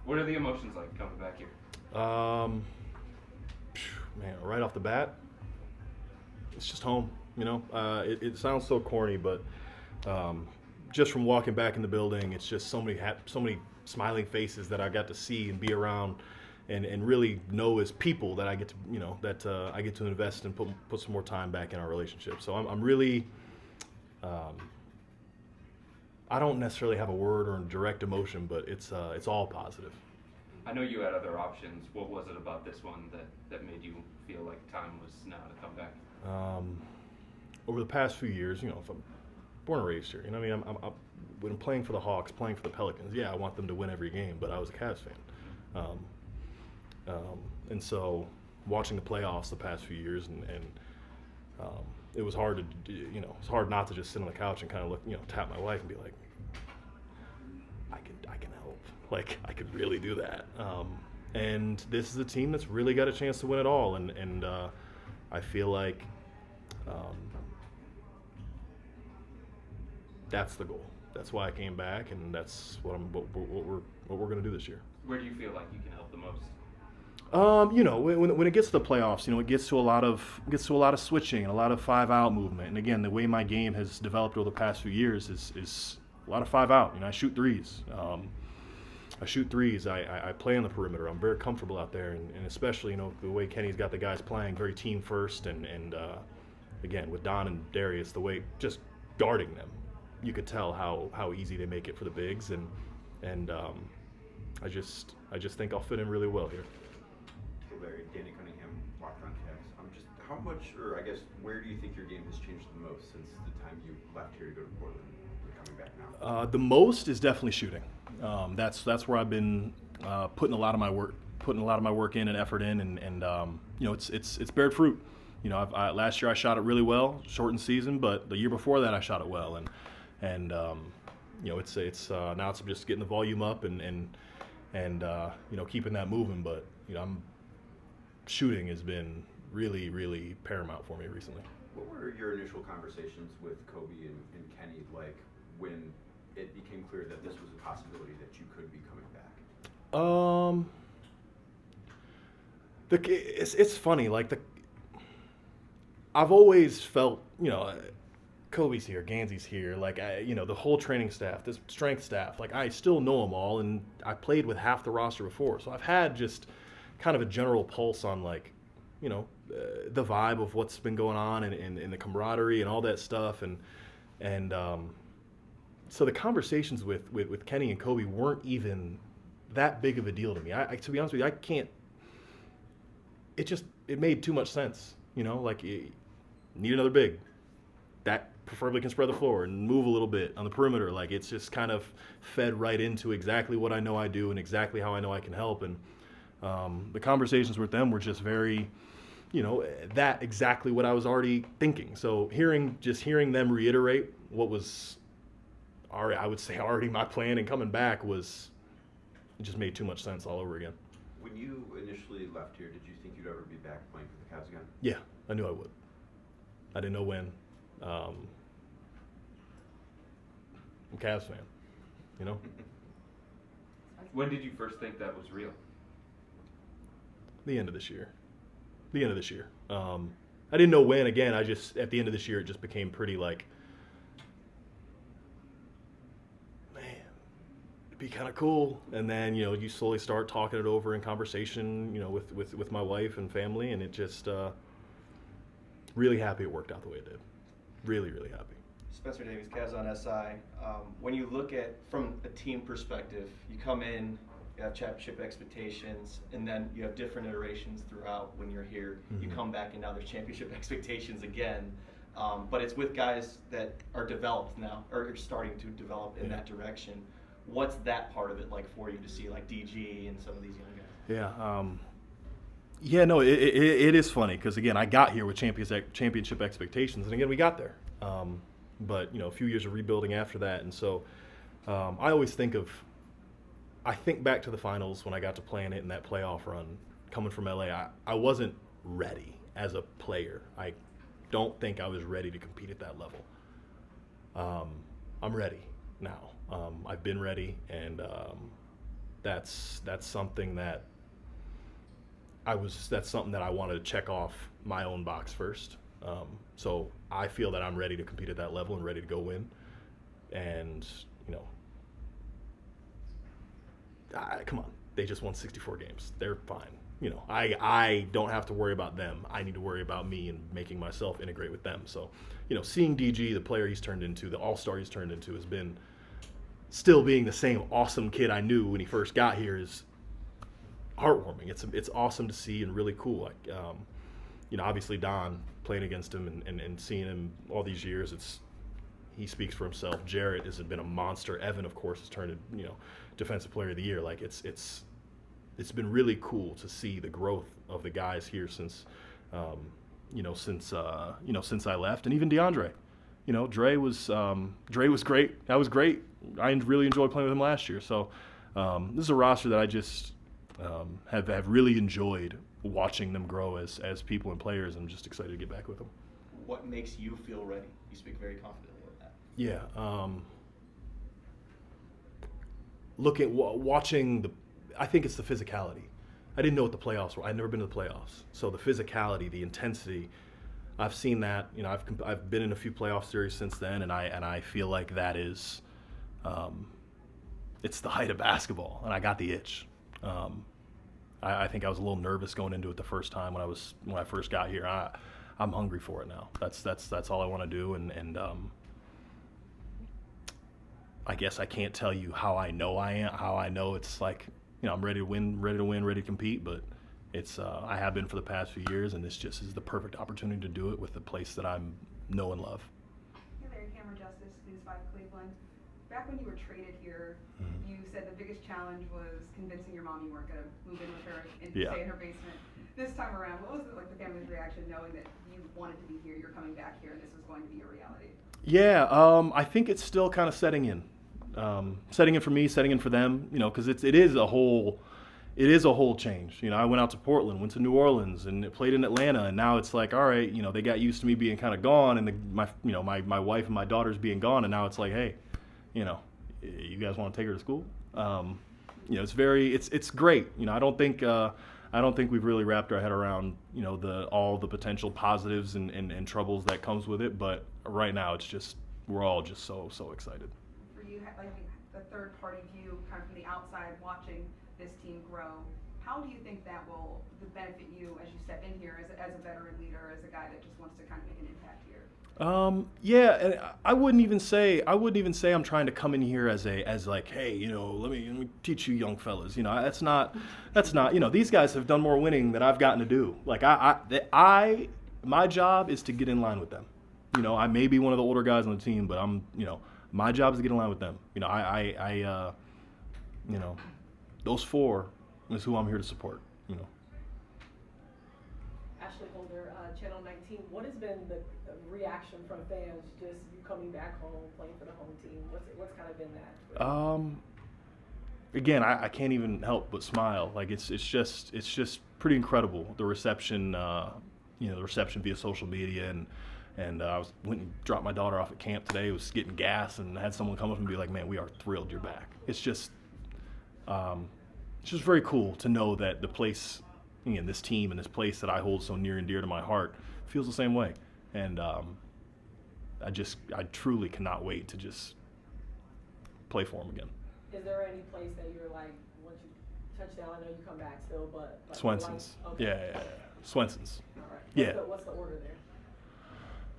What are the emotions like coming back here? Man, right off the bat, it's just home. It sounds so corny, but just from walking back in the building, it's just so many smiling faces that I got to see and be around, and really know as people that I get to I get to invest and put some more time back in our relationship. So I'm really. I don't necessarily have a word or a direct emotion, but it's all positive. I know you had other options. What was it about this one that made you feel like time was now to come back? Over the past few years, if I'm born and raised here, I mean, when I'm playing for the Hawks, playing for the Pelicans, yeah, I want them to win every game, but I was a Cavs fan. And so watching the playoffs the past few years, and it was hard to, it's hard not to just sit on the couch and kind of look, tap my wife and be like, I can help. Like, I could really do that. And this is a team that's really got a chance to win it all, and I feel like that's the goal. That's why I came back, and that's what we're going to do this year. Where do you feel like you can help the most? When it gets to the playoffs, it gets to a lot of switching and a lot of 5-out movement. And again, the way my game has developed over the past few years is a lot of 5-out. I shoot threes. I play on the perimeter. I'm very comfortable out there, and especially the way Kenny's got the guys playing, very team first, and again with Don and Darius, the way just guarding them, you could tell how easy they make it for the bigs, and I just think I'll fit in really well here. Larry, Danny Cunningham, Locked On Cavs. Just how much, or I guess, where do you think your game has changed the most since the time you left here to go to Portland and coming back now? The most is definitely shooting. That's where I've been putting a lot of my work in and effort in, and it's bared fruit. Last year I shot it really well, shortened season, but the year before that I shot it well, and it's now it's just getting the volume up and keeping that moving, but shooting has been really, really paramount for me recently. What were your initial conversations with Kobe and Kenny like when it became clear that this was a possibility that you could be coming back? It's funny, I've always felt, Kobe's here, Ganzi's here, the whole training staff, this strength staff, I still know them all, and I played with half the roster before, so I've had just kind of a general pulse on the vibe of what's been going on and the camaraderie and all that stuff, and so the conversations with Kenny and Kobe weren't even that big of a deal to me. To be honest with you, it made too much sense, you need another big that preferably can spread the floor and move a little bit on the perimeter. It's just kind of fed right into exactly what I know I do and exactly how I know I can help, and the conversations with them were just very, that exactly what I was already thinking. So hearing them reiterate what was already my plan and coming back it just made too much sense all over again. When you initially left here, did you think you'd ever be back playing for the Cavs again? Yeah, I knew I would. I didn't know when. I'm a Cavs fan, When did you first think that was real? The end of this year. I didn't know when. Again, at the end of this year, it just became pretty man, it'd be kind of cool. And then, you slowly start talking it over in conversation, with my wife and family, and it just, really happy it worked out the way it did. Really, really happy. Spencer Davies, Cavs on SI. When you look at from a team perspective, you come in, you have championship expectations, and then you have different iterations throughout when you're here. Mm-hmm. You come back and now there's championship expectations again. But it's with guys that are developed now, or are starting to develop in that direction. What's that part of it like for you to see, DG and some of these young guys? Yeah, no, it is funny because, again, I got here with championship expectations, and again, we got there. But, a few years of rebuilding after that, and so I always think back to the finals when I got to play in it in that playoff run, coming from LA. I wasn't ready as a player. I don't think I was ready to compete at that level. I'm ready now. I've been ready, and that's something that that's something that I wanted to check off my own box first. So I feel that I'm ready to compete at that level and ready to go win. And, come on, they just won 64 games. They're fine. I don't have to worry about them. I need to worry about me and making myself integrate with them. So, seeing DG, the player he's turned into, the all-star he's turned into, has been still being the same awesome kid I knew when he first got here is heartwarming. It's awesome to see and really cool. Like, obviously Don, playing against him and seeing him all these years, he speaks for himself. Jarrett has been a monster. Evan, of course, has turned defensive player of the year. Like it's been really cool to see the growth of the guys here since since I left, and even DeAndre. Dre was great. That was great. I really enjoyed playing with him last year. So this is a roster that I just have really enjoyed watching them grow as people and players. I'm just excited to get back with them. What makes you feel ready? You speak very confidently of that. Yeah. Watching I think it's the physicality. I didn't know what the playoffs were. I'd never been to the playoffs. So the physicality, the intensity, I've seen that. I've been in a few playoff series since then, and I feel like that is, it's the height of basketball, and I got the itch. I think I was a little nervous going into it the first time when I first got here. I'm hungry for it now. That's all I want to do, and I guess I can't tell you how I know I am. How I know it's like, I'm ready to win, ready to compete, but it's I have been for the past few years, and this just is the perfect opportunity to do it with the place that I know and love. Hey Larry, Cameron Justice, News 5 Cleveland. Back when you were traded here, you said the biggest challenge was convincing your mom you weren't going to move in with her and stay in her basement. This time around, what was it like the family's reaction knowing that you wanted to be here, you're coming back here, and this was going to be a reality? Yeah, I think it's still kind of setting in. Setting in for me, setting in for them, because it is a whole change. I went out to Portland, went to New Orleans, and played in Atlanta, and now it's like, all right, they got used to me being kind of gone, and my wife and my daughters being gone, and now it's like, hey, you guys want to take her to school? It's great. I don't think we've really wrapped our head around all the potential positives and troubles that comes with it, but right now it's just we're all just so excited. For you, like the third party view, kind of from the outside, watching this team grow, how do you think that will benefit you as you step in here as a veteran leader, as a guy that just wants to kind of make an impact here? Yeah, and I wouldn't even say I'm trying to come in here as like, hey, let me teach you young fellas. That's not. These guys have done more winning than I've gotten to do. Like my job is to get in line with them. I may be one of the older guys on the team, but my job is to get in line with them. Those four is who I'm here to support. Ashley Holder, Channel 19. What has been the reaction from fans just you coming back home, playing for the home team? What's kind of been that? Again, I can't even help but smile. Like it's just pretty incredible, the reception. The reception via social media, and I went and dropped my daughter off at camp today. Was getting gas, and I had someone come up and be like, "Man, we are thrilled you're back." It's just very cool to know that the place, this team and this place that I hold so near and dear to my heart feels the same way. And I truly cannot wait to just play for them again. Is there any place that you're like, once you touch down, I know you come back still, but like Swenson's. Okay. Yeah. Swenson's. All right. Yeah. What's the order there?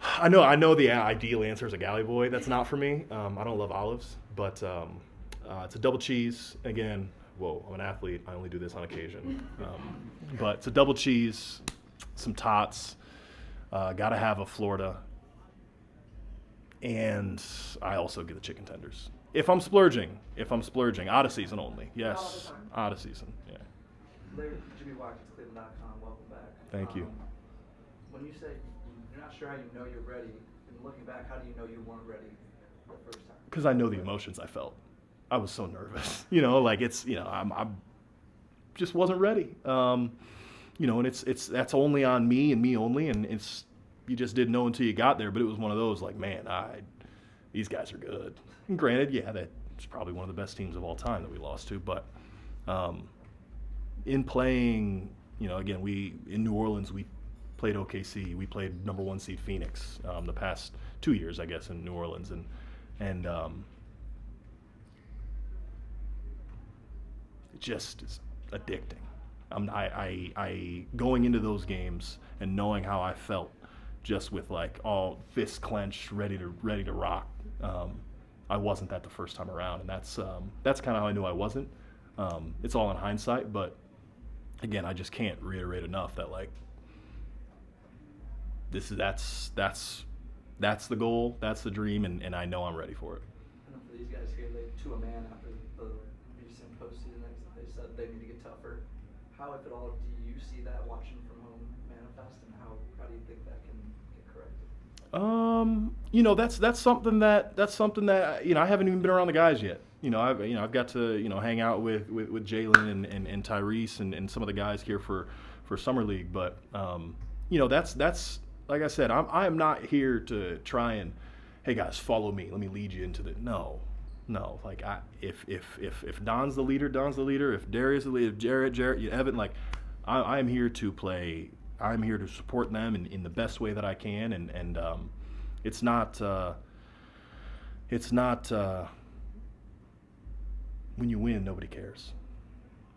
I know the ideal answer is a Galley Boy. That's not for me. I don't love olives, but it's a double cheese. Again, I'm an athlete. I only do this on occasion. But it's a double cheese, some tots. Gotta have a Florida. And I also get the chicken tenders. If I'm splurging, out of season only. Yes, out of season. Yeah. Larry, Jimmy Watkins, Cleveland.com. Welcome back. Thank you. When you say you're not sure how you know you're ready, and looking back, how do you know you weren't ready the first time? Because I know the emotions I felt. I was so nervous. I just wasn't ready. And that's only on me and me only, and you just didn't know until you got there. But it was one of those like, man, these guys are good. And granted, yeah, that's probably one of the best teams of all time that we lost to, but In playing, again, in New Orleans, we played OKC. We played number 1 seed Phoenix the past 2 years, I guess, in New Orleans. And it just is addicting. I going into those games and knowing how I felt, just with like all fists clenched, ready to rock. I wasn't that the first time around, and that's kind of how I knew I wasn't. It's all in hindsight, but again, I just can't reiterate enough that like that's the goal, that's the dream, and I know I'm ready for it. I know for these guys here, to a man after the recent postseason, they said they need to get tougher. How, if at all, do you see that watching from home manifest, and how do you think that can get corrected? That's something that I haven't even been around the guys yet. I've got to hang out with Jalen and Tyrese and some of the guys here for summer league, but that's like I said, I am not here to try and, hey guys, follow me, let me lead you into the no. Like if Don's the leader, Don's the leader. If Darius the leader, if Jarrett, Evan, like I am here to play. I'm here to support them in the best way that I can, and it's not when you win, nobody cares,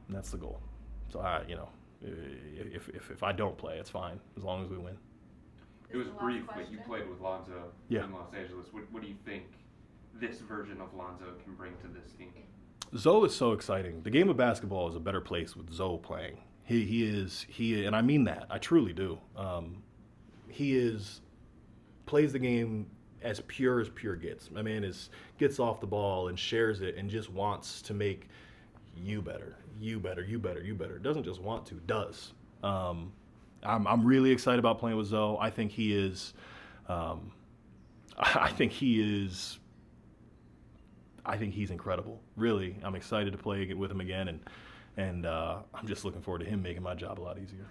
and that's the goal. So if I don't play, it's fine as long as we win. It was brief, but you played with Lonzo Yeah. in Los Angeles. What do you think this version of Lonzo can bring to this team? Zoe is so exciting. The game of basketball is a better place with Zoe playing. He is, and I mean that. I truly do. Plays the game as pure gets. My man gets off the ball and shares it and just wants to make you better. Doesn't just want to, does. I'm really excited about playing with Zoe. I think he is. I think he's incredible. Really, I'm excited to play with him again, and I'm just looking forward to him making my job a lot easier.